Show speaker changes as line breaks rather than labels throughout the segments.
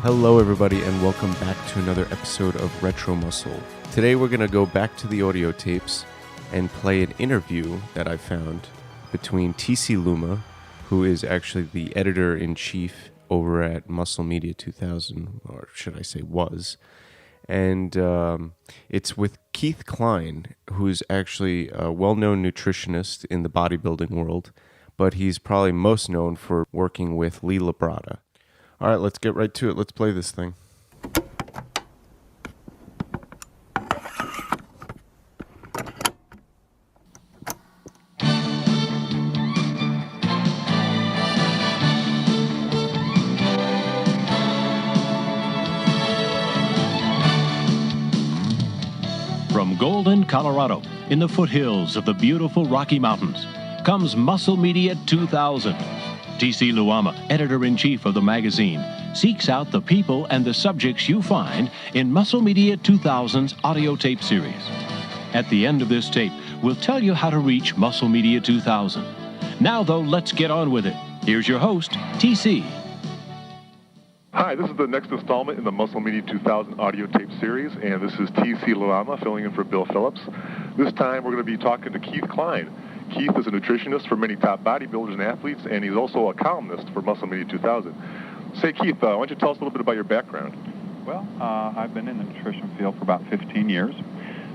Hello everybody and welcome back to another episode of Retro Muscle. Today we're going to go back to the audio tapes and play an interview that I found between TC Luma, who is actually the editor-in-chief over at Muscle Media 2000, or should I say was, and it's with Keith Kline, who's actually a well-known nutritionist in the bodybuilding world, but he's probably most known for working with Lee Labrada. All right, let's get right to it. Let's play this thing.
From Golden, Colorado, in the foothills of the beautiful Rocky Mountains, comes Muscle Media 2000. TC Luama, editor-in-chief of the magazine, seeks out the people and the subjects you find in Muscle Media 2000's audio tape series. At the end of this tape, we'll tell you how to reach Muscle Media 2000. Now, though, let's get on with it. Here's your host, TC.
Hi, this is the next installment in the Muscle Media 2000 audio tape series, and this is TC Luama filling in for Bill Phillips. This time, we're going to be talking to Keith Kline. Keith is a nutritionist for many top bodybuilders and athletes, and he's also a columnist for Muscle Media 2000. Say, Keith, why don't you tell us a little bit about your background?
Well, I've been in the nutrition field for about 15 years,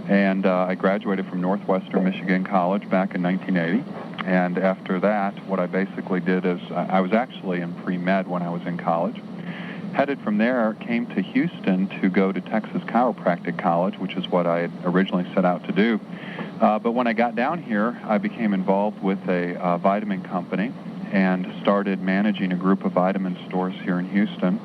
and I graduated from Northwestern Michigan College back in 1980. And after that, what I basically did is I was actually in pre-med when I was in college. Headed from there, came to Houston to go to Texas Chiropractic College, which is what I had originally set out to do. But when I got down here, I became involved with a vitamin company and started managing a group of vitamin stores here in Houston.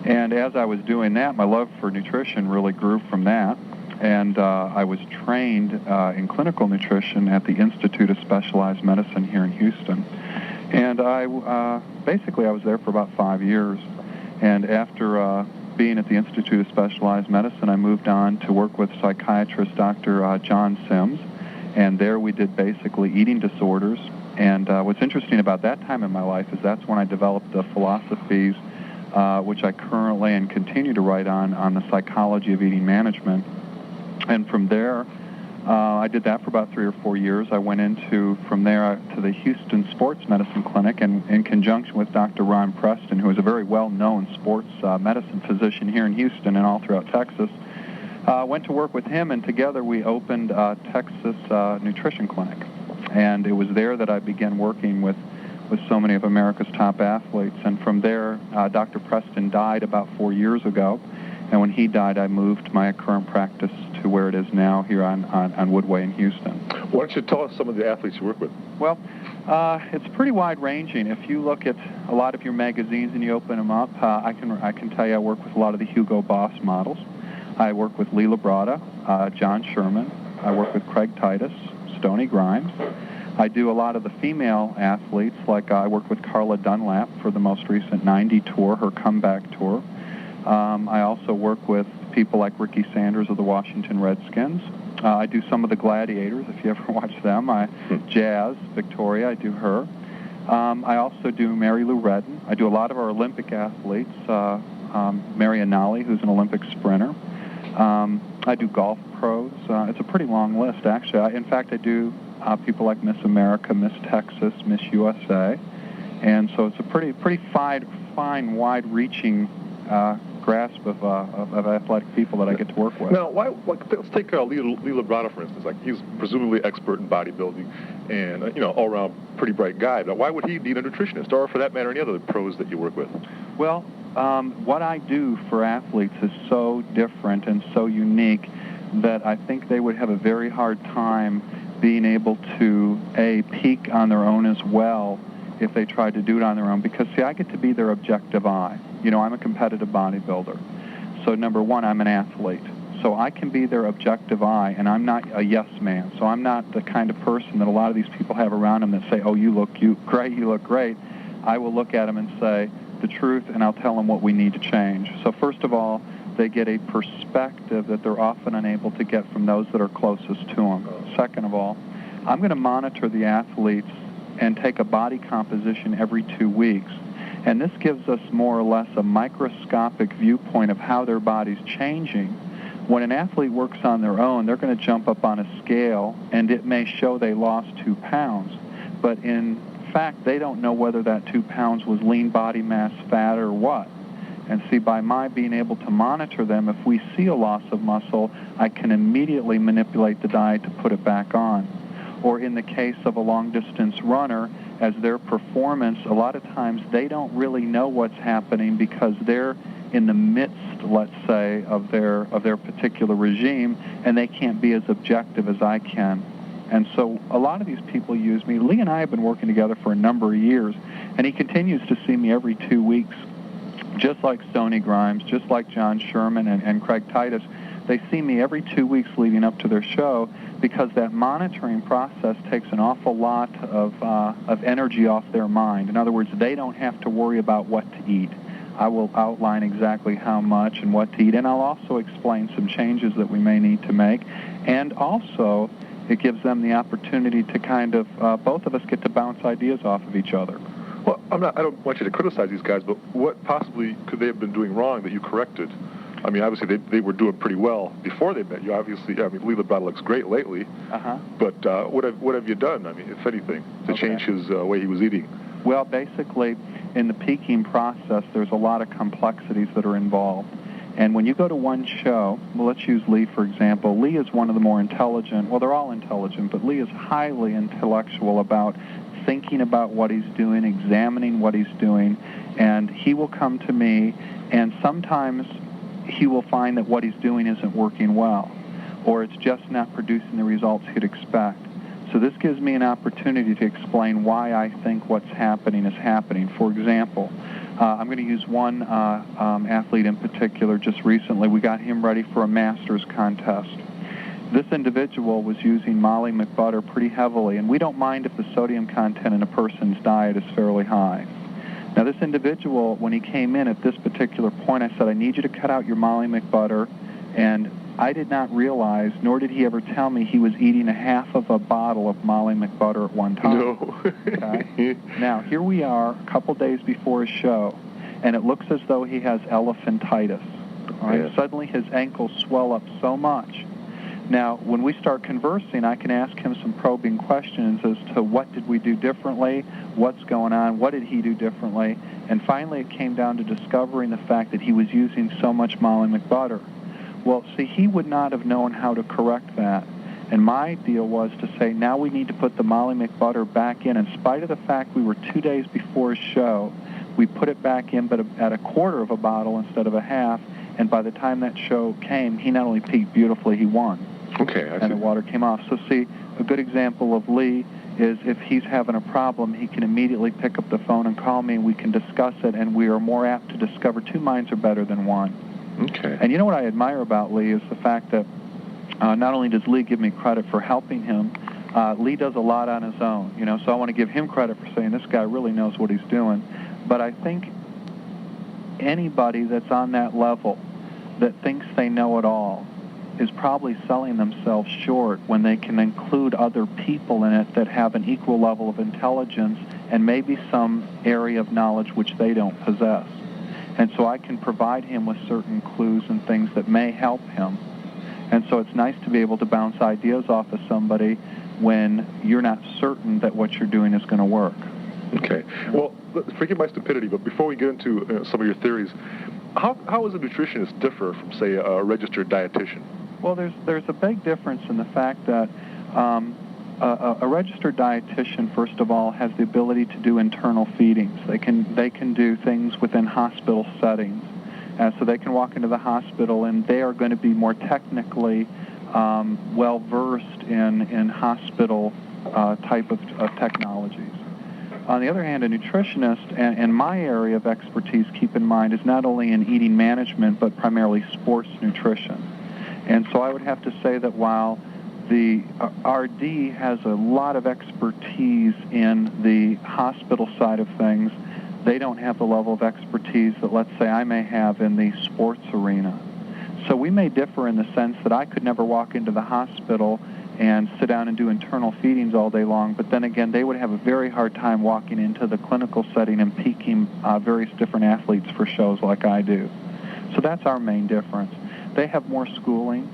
And as I was doing that, my love for nutrition really grew from that. And I was trained in clinical nutrition at the Institute of Specialized Medicine here in Houston. And I was there for about 5 years. And after being at the Institute of Specialized Medicine, I moved on to work with psychiatrist Dr. John Sims. And there we did basically eating disorders. And what's interesting about that time in my life is that's when I developed the philosophies which I currently and continue to write on the psychology of eating management. And from there, I did that for about 3 or 4 years. I went from there to the Houston Sports Medicine Clinic, and in conjunction with Dr. Ron Preston, who is a very well-known sports medicine physician here in Houston and all throughout Texas, went to work with him, and together we opened Texas Nutrition Clinic. And it was there that I began working with so many of America's top athletes. And from there, Dr. Preston died about 4 years ago. And when he died, I moved my current practice to where it is now here on Woodway in Houston.
Why don't you tell us some of the athletes you work with?
Well, it's pretty wide-ranging. If you look at a lot of your magazines and you open them up, I can tell you I work with a lot of the Hugo Boss models. I work with Lee Labrada, John Sherman. I work with Craig Titus, Stoney Grimes. I do a lot of the female athletes, like I work with Carla Dunlap for the most recent 90 tour, her comeback tour. I also work with people like Ricky Sanders of the Washington Redskins. I do some of the gladiators, if you ever watch them. Jazz, Victoria, I do her. I also do Mary Lou Redden. I do a lot of our Olympic athletes, Mary Anali, who's an Olympic sprinter. I do golf pros. It's a pretty long list, actually. In fact, I do people like Miss America, Miss Texas, Miss USA. And so it's a pretty fine, wide-reaching grasp of athletic people that I get to work with.
Now, let's take Lee Labrada, for instance. Like, he's presumably expert in bodybuilding and, all-around pretty bright guy. But why would he need a nutritionist, or for that matter, any other pros that you work with?
Well, what I do for athletes is so different and so unique that I think they would have a very hard time being able to, peak on their own as well if they tried to do it on their own. Because, see, I get to be their objective eye. I'm a competitive bodybuilder. So, number one, I'm an athlete. So I can be their objective eye, and I'm not a yes man. So I'm not the kind of person that a lot of these people have around them that say, oh, you look great. I will look at them and say the truth, and I'll tell them what we need to change. So first of all, they get a perspective that they're often unable to get from those that are closest to them. Second of all, I'm going to monitor the athletes and take a body composition every 2 weeks. And this gives us more or less a microscopic viewpoint of how their body's changing. When an athlete works on their own, they're going to jump up on a scale, and it may show they lost 2 pounds. But in fact, they don't know whether that 2 pounds was lean body mass, fat, or what. And see, by my being able to monitor them, if we see a loss of muscle, I can immediately manipulate the diet to put it back on. Or in the case of a long-distance runner, as their performance, a lot of times they don't really know what's happening because they're in the midst, let's say, of their particular regime, and they can't be as objective as I can. And so a lot of these people use me. Lee and I have been working together for a number of years, and he continues to see me every 2 weeks, just like Stoney Grimes, just like John Sherman and Craig Titus. They see me every 2 weeks leading up to their show because that monitoring process takes an awful lot of energy off their mind. In other words, they don't have to worry about what to eat. I will outline exactly how much and what to eat, and I'll also explain some changes that we may need to make. And also, it gives them the opportunity to kind of, both of us get to bounce ideas off of each other.
Well, I don't want you to criticize these guys, but what possibly could they have been doing wrong that you corrected? I mean, obviously, they were doing pretty well before they met you. Obviously, I mean, Lee Labrada looks great lately. But what have you done, I mean, if anything, to change his way he was eating?
Well, basically, in the peaking process, there's a lot of complexities that are involved. And when you go to one show, well, let's use Lee, for example. Lee is one of the more intelligent, well, they're all intelligent, but Lee is highly intellectual about thinking about what he's doing, examining what he's doing, and he will come to me, and sometimes he will find that what he's doing isn't working well, or it's just not producing the results he'd expect. So this gives me an opportunity to explain why I think what's happening is happening. For example, I'm going to use one athlete in particular just recently. We got him ready for a Masters contest. This individual was using Molly McButter pretty heavily, and we don't mind if the sodium content in a person's diet is fairly high. Now, this individual, when he came in at this particular point, I said, I need you to cut out your Molly McButter, and I did not realize, nor did he ever tell me, he was eating a half of a bottle of Molly McButter at one time.
No.
Okay? Now, here we are a couple days before his show, and it looks as though he has elephantitis. All right?
Yeah.
Suddenly his ankles swell up so much. Now, when we start conversing, I can ask him some probing questions as to what did we do differently, what's going on, what did he do differently, and finally it came down to discovering the fact that he was using so much Molly McButter. Well, see, he would not have known how to correct that. And my deal was to say, now we need to put the Molly McButter back in. In spite of the fact we were 2 days before his show, we put it back in, but at a quarter of a bottle instead of a half. And by the time that show came, he not only peaked beautifully, he won.
Okay, I see.
And the water came off. So see, a good example of Lee is if he's having a problem, he can immediately pick up the phone and call me, and we can discuss it, and we are more apt to discover 2 minds are better than one.
Okay.
And you know what I admire about Lee is the fact that not only does Lee give me credit for helping him, Lee does a lot on his own. You know, so I want to give him credit for saying this guy really knows what he's doing. But I think anybody that's on that level that thinks they know it all is probably selling themselves short when they can include other people in it that have an equal level of intelligence and maybe some area of knowledge which they don't possess. And so I can provide him with certain clues and things that may help him. And so it's nice to be able to bounce ideas off of somebody when you're not certain that what you're doing is going to work.
Okay. Well, forgive my stupidity, but before we get into some of your theories, how does a nutritionist differ from, say, a registered dietitian?
Well, there's a big difference in the fact that a registered dietitian, first of all, has the ability to do internal feedings. They can do things within hospital settings. So they can walk into the hospital, and they are going to be more technically well-versed in hospital type of technologies. On the other hand, a nutritionist, and my area of expertise, keep in mind, is not only in eating management, but primarily sports nutrition. And so I would have to say that while the RD has a lot of expertise in the hospital side of things, they don't have the level of expertise that, let's say, I may have in the sports arena. So we may differ in the sense that I could never walk into the hospital and sit down and do internal feedings all day long, but then again, they would have a very hard time walking into the clinical setting and peaking various different athletes for shows like I do. So that's our main difference. They have more schooling,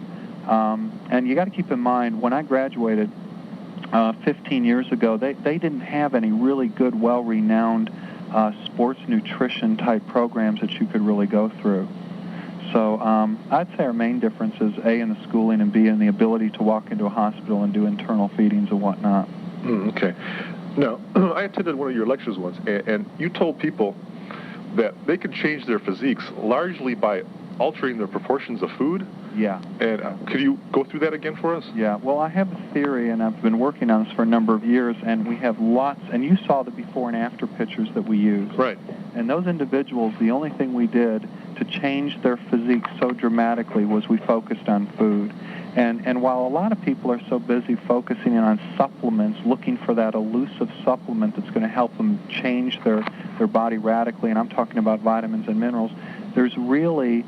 and you got to keep in mind, when I graduated 15 years ago, they didn't have any really good, well-renowned sports nutrition type programs that you could really go through. So I'd say our main difference is A, in the schooling, and B, in the ability to walk into a hospital and do internal feedings and whatnot.
Okay. Now, I attended one of your lectures once, and you told people that they could change their physiques largely by altering their proportions of food.
Yeah.
And could you go through that again for us?
Yeah. Well, I have a theory, and I've been working on this for a number of years, and we have lots, and you saw the before and after pictures that we used.
Right.
And those individuals, the only thing we did to change their physique so dramatically was we focused on food. And while a lot of people are so busy focusing in on supplements, looking for that elusive supplement that's going to help them change their body radically, and I'm talking about vitamins and minerals, there's really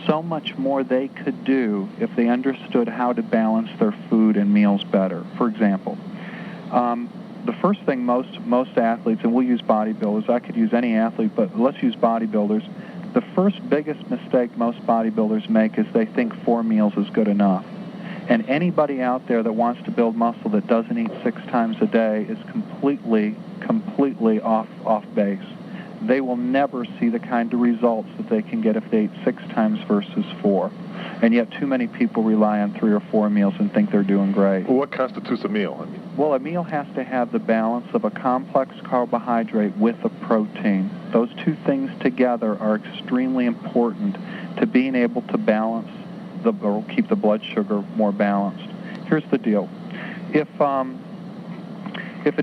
so much more they could do if they understood how to balance their food and meals better. For example, the first thing most athletes, and we'll use bodybuilders, I could use any athlete, but let's use bodybuilders. The first biggest mistake most bodybuilders make is they think 4 meals is good enough. And anybody out there that wants to build muscle that doesn't eat 6 times a day is completely off base. They will never see the kind of results that they can get if they eat 6 times versus 4. And yet too many people rely on 3 or 4 meals and think they're doing great.
Well, what constitutes a meal?
Well, a meal has to have the balance of a complex carbohydrate with a protein. Those two things together are extremely important to being able to balance or keep the blood sugar more balanced. Here's the deal. If an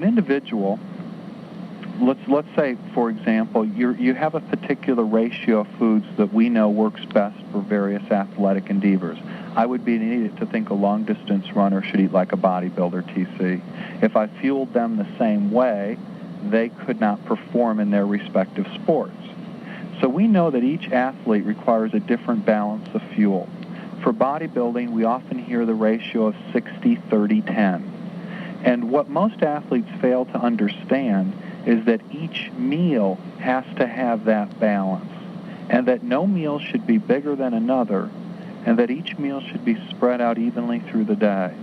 individual, let's say, for example, you have a particular ratio of foods that we know works best for various athletic endeavors. I would be an idiot to think a long-distance runner should eat like a bodybuilder, TC. If I fueled them the same way, they could not perform in their respective sports. So we know that each athlete requires a different balance of fuel. For bodybuilding, we often hear the ratio of 60-30-10. And what most athletes fail to understand is that each meal has to have that balance, and that no meal should be bigger than another, and that each meal should be spread out evenly through the day.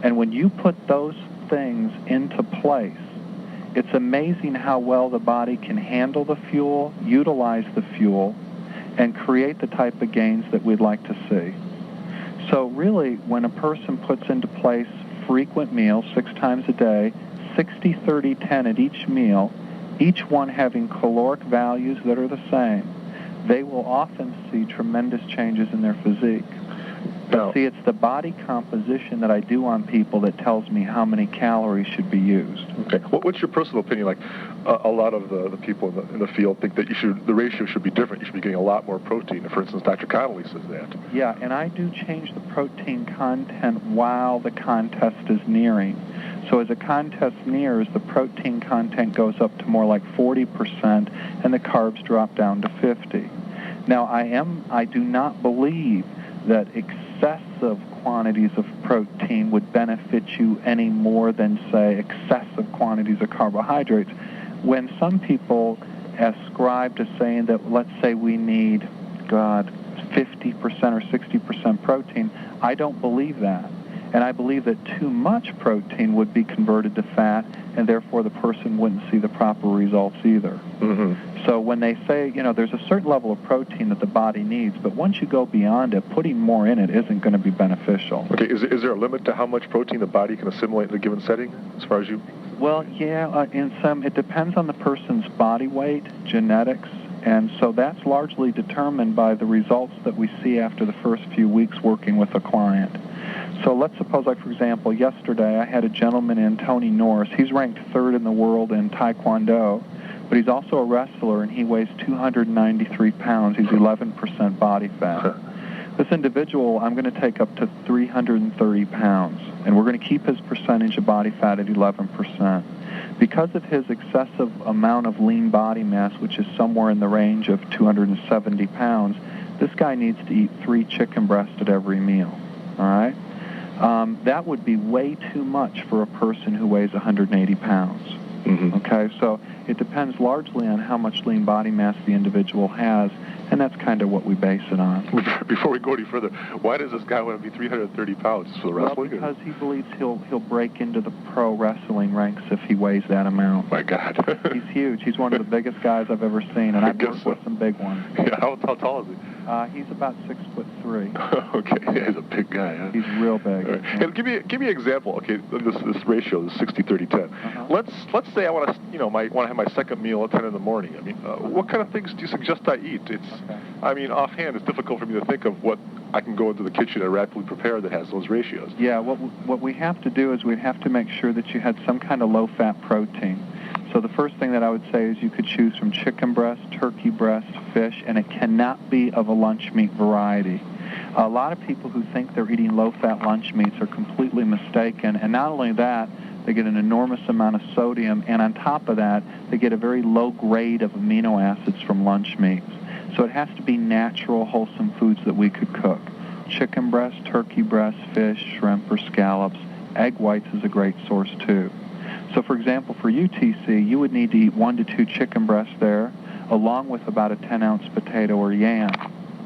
And when you put those things into place, it's amazing how well the body can handle the fuel, utilize the fuel, and create the type of gains that we'd like to see. So really, when a person puts into place frequent meals 6 times a day, 60-30-10 at each meal, each one having caloric values that are the same, they will often see tremendous changes in their physique. But see, it's the body composition that I do on people that tells me how many calories should be used.
Okay. What's your personal opinion? Like, a lot of the people in the field think that the ratio should be different. You should be getting a lot more protein. For instance, Dr. Connolly says that.
Yeah, and I do change the protein content while the contest is nearing. So as a contest nears, the protein content goes up to more like 40%, and the carbs drop down to 50%. Now, I do not believe that excessive quantities of protein would benefit you any more than, say, excessive quantities of carbohydrates. When some people ascribe to saying that, let's say we need, 50% or 60% protein, I don't believe that. And I believe that too much protein would be converted to fat, and therefore the person wouldn't see the proper results either. Mm-hmm. So when they say, there's a certain level of protein that the body needs, but once you go beyond it, putting more in it isn't going to be beneficial.
Okay, is there a limit to how much protein the body can assimilate in a given setting, as far as you?
Well, yeah, it depends on the person's body weight, genetics, and so that's largely determined by the results that we see after the first few weeks working with a client. So let's suppose, like, for example, yesterday I had a gentleman in, Tony Norris. He's ranked 3rd in the world in Taekwondo, but he's also a wrestler, and he weighs 293 pounds. He's 11% body fat. This individual, I'm going to take up to 330 pounds, and we're going to keep his percentage of body fat at 11%. Because of his excessive amount of lean body mass, which is somewhere in the range of 270 pounds, this guy needs to eat 3 chicken breasts at every meal, all right? that would be way too much for a person who weighs 180 pounds.
Mm-hmm.
Okay, so it depends largely on how much lean body mass the individual has, and that's kind of what we base it on.
Before we go any further, why does this guy want to be 330 pounds for the wrestling?
Well, because he believes he'll break into the pro wrestling ranks if he weighs that amount.
My God.
He's huge. He's one of the biggest guys I've ever seen, and I've worked with some big ones.
Yeah, how tall is he?
He's about 6'3".
Okay, he's a big guy, huh?
He's real big.
Right.
Yeah.
And give me an example. Okay, this ratio, this 60-30-10. Let's say I want to want to have my second meal at 10 in the morning. I mean, what kind of things do you suggest I eat? I mean, offhand, it's difficult for me to think of what I can go into the kitchen and rapidly prepare that has those ratios.
Yeah, what we have to do is we have to make sure that you had some kind of low-fat protein. So the first thing that I would say is you could choose from chicken breast, turkey breast, fish, and it cannot be of a lunch meat variety. A lot of people who think they're eating low-fat lunch meats are completely mistaken, and not only that, they get an enormous amount of sodium, and on top of that, they get a very low grade of amino acids from lunch meats. So it has to be natural, wholesome foods that we could cook. Chicken breast, turkey breast, fish, shrimp, or scallops. Egg whites is a great source, too. So, for example, for you, TC, you would need to eat 1 to 2 chicken breasts there, along with about a 10-ounce potato or yam.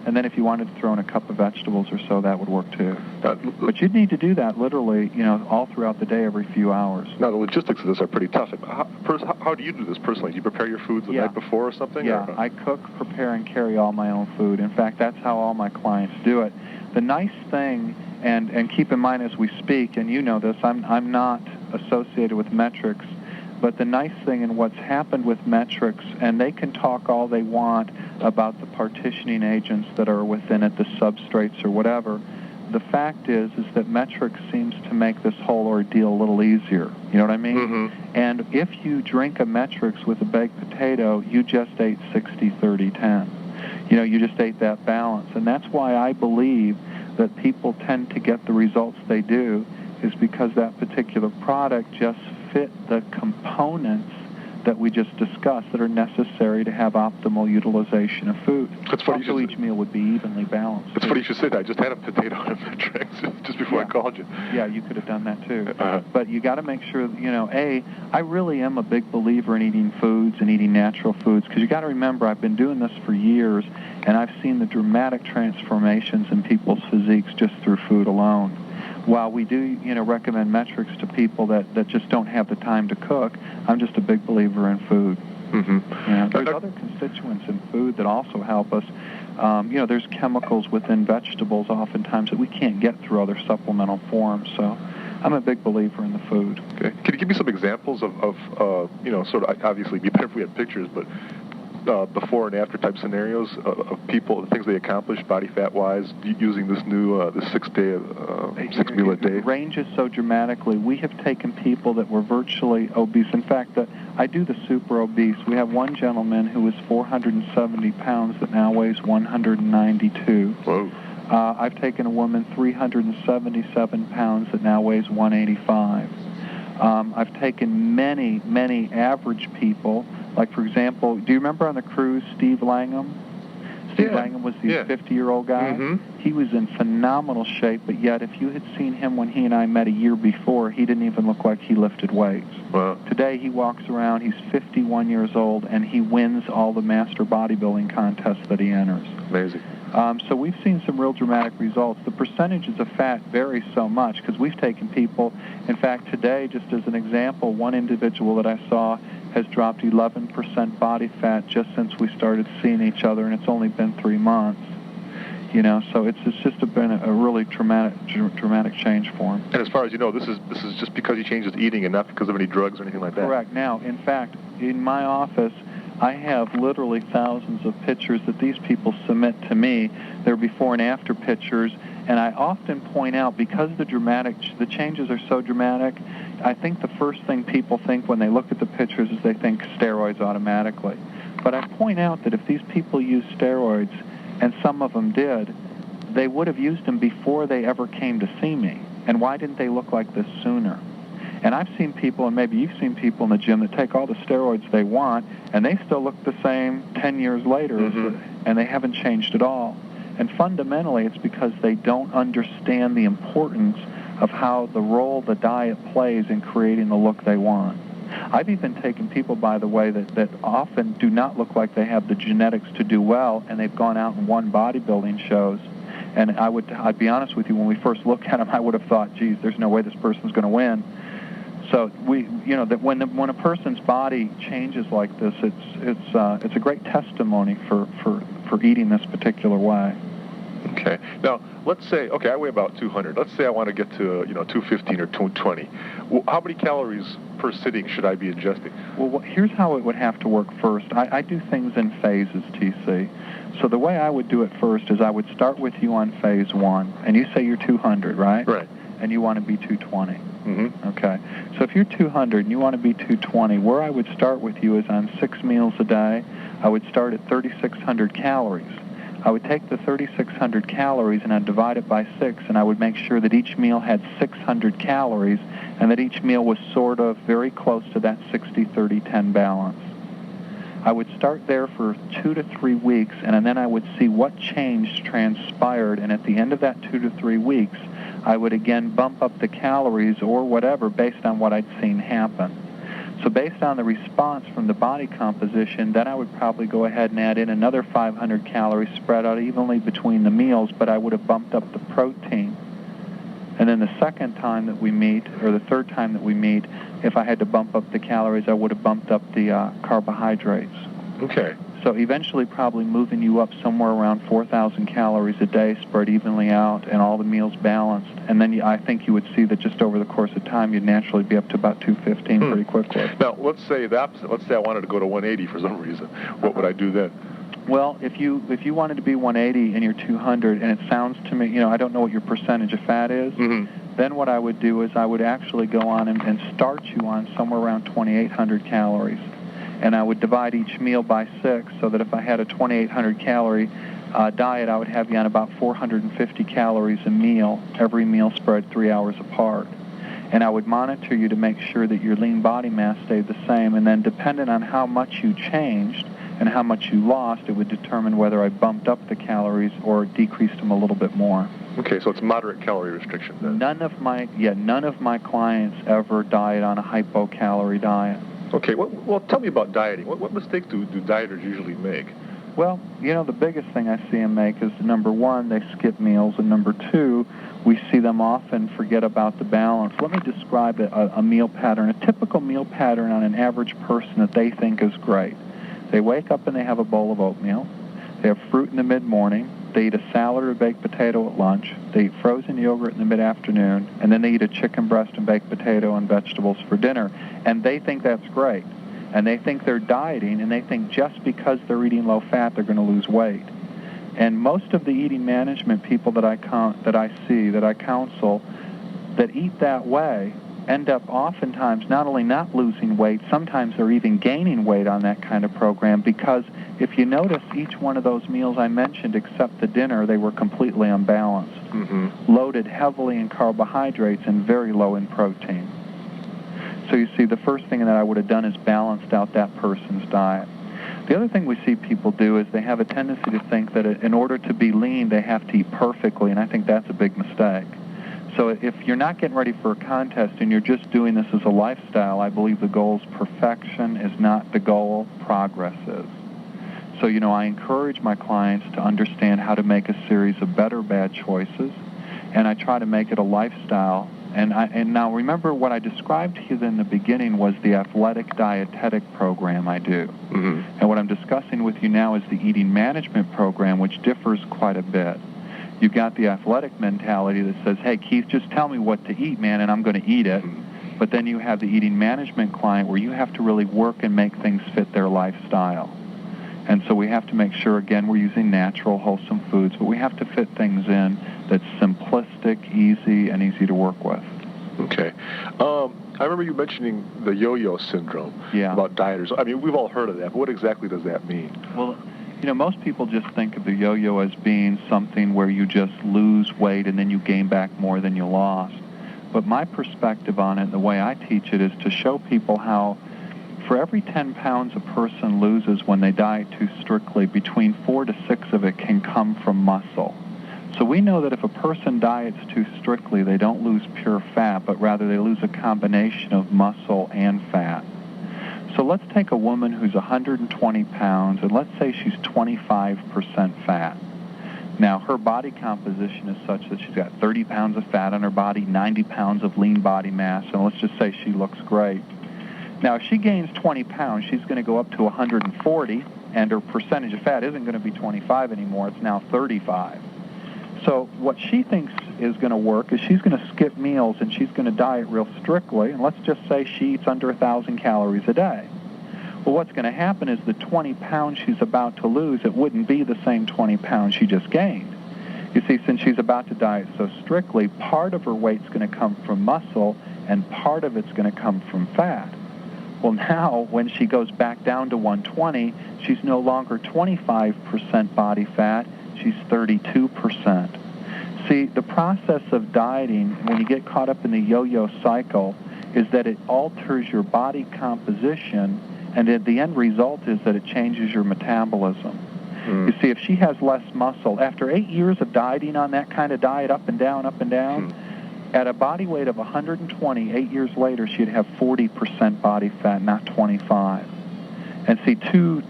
And then if you wanted to throw in a cup of vegetables or so, that would work, too. But you'd need to do that literally, all throughout the day, every few hours.
Now, the logistics of this are pretty tough. How do you do this personally? Do you prepare your foods the night before or something?
Yeah, I cook, prepare, and carry all my own food. In fact, that's how all my clients do it. The nice thing, and keep in mind as we speak, and you know this, I'm not associated with metrics, but the nice thing and what's happened with metrics, and they can talk all they want about the partitioning agents that are within it, the substrates or whatever, the fact is that metrics seems to make this whole ordeal a little easier. You know what I mean?
Mm-hmm.
And if you drink a metrics with a baked potato, you just ate 60-30-10. You just ate that balance. And that's why I believe that people tend to get the results they do, is because that particular product just fit the components that we just discussed that are necessary to have optimal utilization of food.
That's funny.
Also, each meal would be evenly balanced.
It's funny you should say that. I just had a potato and metrics just before I called you.
Yeah, you could have done that too. But you got to make sure, I really am a big believer in eating foods and eating natural foods, because you got to remember, I've been doing this for years, and I've seen the dramatic transformations in people's physiques just through food alone. While we do, recommend metrics to people that just don't have the time to cook, I'm just a big believer in food.
Mm-hmm.
There's other constituents in food that also help us. There's chemicals within vegetables oftentimes that we can't get through other supplemental forms. So I'm a big believer in the food.
Okay. Can you give me some examples of sort of, obviously, it'd be better if we had pictures, but before and after type scenarios of people, the things they accomplished body fat wise using this new the 6 meal a day?
It ranges so dramatically. We have taken people that were virtually obese. In fact, I do the super obese. We have one gentleman who was 470 pounds that now weighs 192.
Whoa.
I've taken a woman 377 pounds that now weighs 185. I've taken many, many average people. Like, for example, do you remember on the cruise Steve Langham? Steve Langham was the 50-year-old guy.
Mm-hmm.
He was in phenomenal shape, but yet if you had seen him when he and I met a year before, he didn't even look like he lifted weights.
Wow.
Today he walks around, he's 51 years old, and he wins all the master bodybuilding contests that he enters.
Amazing.
So we've seen some real dramatic results. The percentages of fat vary so much because we've taken people, in fact, today, just as an example, one individual that I saw has dropped 11% body fat just since we started seeing each other, and it's only been 3 months. So it's just been a really dramatic change for him.
And as far as you know, this is just because he changed his eating and not because of any drugs or anything like that?
Correct. Now, in fact, in my office, I have literally thousands of pictures that these people submit to me. They're before and after pictures, and I often point out, because the changes are so dramatic, I think the first thing people think when they look at the pictures is they think steroids automatically. But I point out that if these people use steroids, and some of them did, they would have used them before they ever came to see me. And why didn't they look like this sooner? And I've seen people, and maybe you've seen people in the gym that take all the steroids they want, and they still look the same 10 years later, and they haven't changed at all. And fundamentally, it's because they don't understand the importance of how the role the diet plays in creating the look they want. I've even taken people, by the way, that often do not look like they have the genetics to do well, and they've gone out and won bodybuilding shows. And I'd be honest with you, when we first looked at them, I would have thought, geez, there's no way this person's going to win. So that when a person's body changes like this, it's a great testimony for eating this particular way.
Okay. Now, let's say, I weigh about 200. Let's say I want to get to, 215 or 220. Well, how many calories per sitting should I be ingesting?
Well, here's how it would have to work first. I do things in phases, TC. So the way I would do it first is I would start with you on phase 1. And you say you're 200, right?
Right.
And you want to be 220.
Mm-hmm.
Okay. So if you're 200 and you want to be 220, where I would start with you is on 6 meals a day. I would start at 3,600 calories. I would take the 3,600 calories and I'd divide it by 6, and I would make sure that each meal had 600 calories and that each meal was sort of very close to that 60-30-10 balance. I would start there for 2 to 3 weeks, and then I would see what change transpired, and at the end of that 2 to 3 weeks, I would again bump up the calories or whatever based on what I'd seen happen. So based on the response from the body composition, then I would probably go ahead and add in another 500 calories spread out evenly between the meals, but I would have bumped up the protein. And then the second time that we meet, or the third time that we meet, if I had to bump up the calories, I would have bumped up the carbohydrates.
Okay.
So eventually probably moving you up somewhere around 4,000 calories a day, spread evenly out, and all the meals balanced. And then I think you would see that just over the course of time, you'd naturally be up to about 215 pretty quickly.
Now, let's say the opposite. Let's say I wanted to go to 180 for some reason. What would I do then?
Well, if you wanted to be 180 and you're 200, and it sounds to me, I don't know what your percentage of fat is, then what I would do is I would actually go on and start you on somewhere around 2,800 calories. And I would divide each meal by 6, so that if I had a 2,800 calorie diet, I would have you on about 450 calories a meal, every meal spread 3 hours apart. And I would monitor you to make sure that your lean body mass stayed the same, and then depending on how much you changed and how much you lost, it would determine whether I bumped up the calories or decreased them a little bit more.
Okay, so it's moderate calorie restriction then.
None of my clients ever diet on a hypocalorie diet.
Okay, well, tell me about dieting. What mistakes do dieters usually make?
Well, the biggest thing I see them make is, number one, they skip meals, and number two, we see them often forget about the balance. Let me describe a meal pattern, a typical meal pattern on an average person that they think is great. They wake up and they have a bowl of oatmeal. They have fruit in the mid-morning. They eat a salad or a baked potato at lunch. They eat frozen yogurt in the mid-afternoon. And then they eat a chicken breast and baked potato and vegetables for dinner. And they think that's great. And they think they're dieting, and they think just because they're eating low-fat, they're going to lose weight. And most of the eating management people that I counsel, that eat that way, end up oftentimes not only not losing weight, sometimes they're even gaining weight on that kind of program, because if you notice, each one of those meals I mentioned, except the dinner, they were completely unbalanced, loaded heavily in carbohydrates and very low in protein. So you see, the first thing that I would have done is balanced out that person's diet. The other thing we see people do is they have a tendency to think that in order to be lean, they have to eat perfectly, and I think that's a big mistake. So if you're not getting ready for a contest and you're just doing this as a lifestyle, I believe the goal is perfection is not the goal, progress is. So, I encourage my clients to understand how to make a series of better bad choices, and I try to make it a lifestyle. And now remember, what I described to you in the beginning was the athletic dietetic program I do. And what I'm discussing with you now is the eating management program, which differs quite a bit. You've got the athletic mentality that says, hey, Keith, just tell me what to eat, man, and I'm going to eat it. But then you have the eating management client where you have to really work and make things fit their lifestyle. And so we have to make sure, again, we're using natural, wholesome foods, but we have to fit things in that's simplistic, easy, and easy to work with.
Okay. I remember you mentioning the yo-yo syndrome about dieters. I mean, we've all heard of that, but what exactly does that mean?
Well, most people just think of the yo-yo as being something where you just lose weight and then you gain back more than you lost. But my perspective on it, the way I teach it, is to show people how for every 10 pounds a person loses when they diet too strictly, between 4 to 6 of it can come from muscle. So we know that if a person diets too strictly, they don't lose pure fat, but rather they lose a combination of muscle and fat. So let's take a woman who's 120 pounds, and let's say she's 25% fat. Now, her body composition is such that she's got 30 pounds of fat on her body, 90 pounds of lean body mass, and let's just say she looks great. Now, if she gains 20 pounds, she's going to go up to 140, and her percentage of fat isn't going to be 25 anymore. It's now 35. So what she thinks is going to work is she's going to skip meals, and she's going to diet real strictly, and let's just say she eats under 1,000 calories a day. Well, what's going to happen is the 20 pounds she's about to lose, it wouldn't be the same 20 pounds she just gained. You see, since she's about to diet so strictly, part of her weight's going to come from muscle, and part of it's going to come from fat. Well, now, when she goes back down to 120, she's no longer 25% body fat, she's 32%. See, the process of dieting, when you get caught up in the yo-yo cycle, is that it alters your body composition, and the end result is that it changes your metabolism. You see, if she has less muscle, after 8 years of dieting on that kind of diet, up and down, at a body weight of 120, 8 years later, she'd have 40% body fat, not 25. And see, two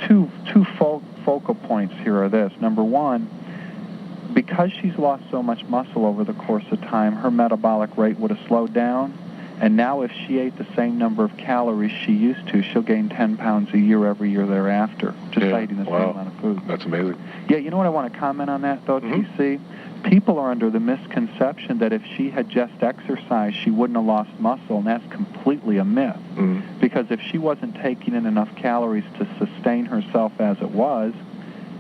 focal points here are this. Number one, because she's lost so much muscle over the course of time, her metabolic rate would have slowed down. And now if she ate the same number of calories she used to, she'll gain 10 pounds a year every year thereafter, just by eating the same amount of food.
That's amazing.
Yeah, you know what I want to comment on that, though, TC? People are under the misconception that if she had just exercised, she wouldn't have lost muscle, and that's completely a myth. Because if she wasn't taking in enough calories to sustain herself as it was,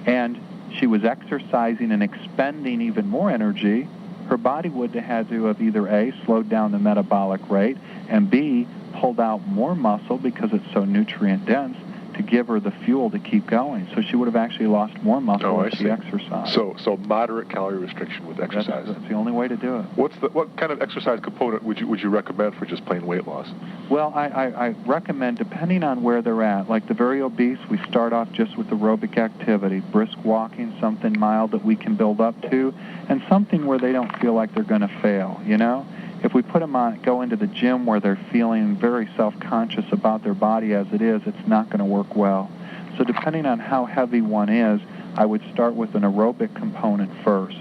and she was exercising and expending even more energy, her body would have had to have either A, slowed down the metabolic rate, and B, pulled out more muscle because it's so nutrient dense to give her the fuel to keep going. So she would have actually lost more muscle if she exercised.
So moderate calorie restriction with exercise.
That's the only way to do it.
What kind of exercise component would you recommend for just plain weight loss?
Well, I recommend, depending on where they're at, like the very obese, we start off just with aerobic activity, brisk walking, something mild that we can build up to, and something where they don't feel like they're going to fail, you know? If we put them on, go into the gym where they're feeling very self-conscious about their body as it is, it's not going to work well. So depending on how heavy one is, I would start with an aerobic component first.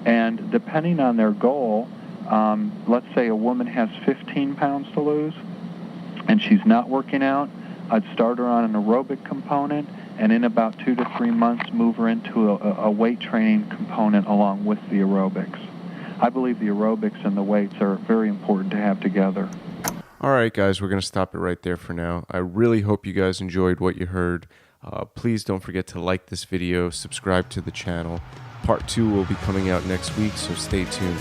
And depending on their goal, let's say a woman has 15 pounds to lose and she's not working out, I'd start her on an aerobic component, and in about 2 to 3 months move her into a weight training component along with the aerobics. I believe the aerobics and the weights are very important to have together.
All right, guys, we're going to stop it right there for now. I really hope you guys enjoyed what you heard. Please don't forget to like this video, subscribe to the channel. Part 2 will be coming out next week, so stay tuned.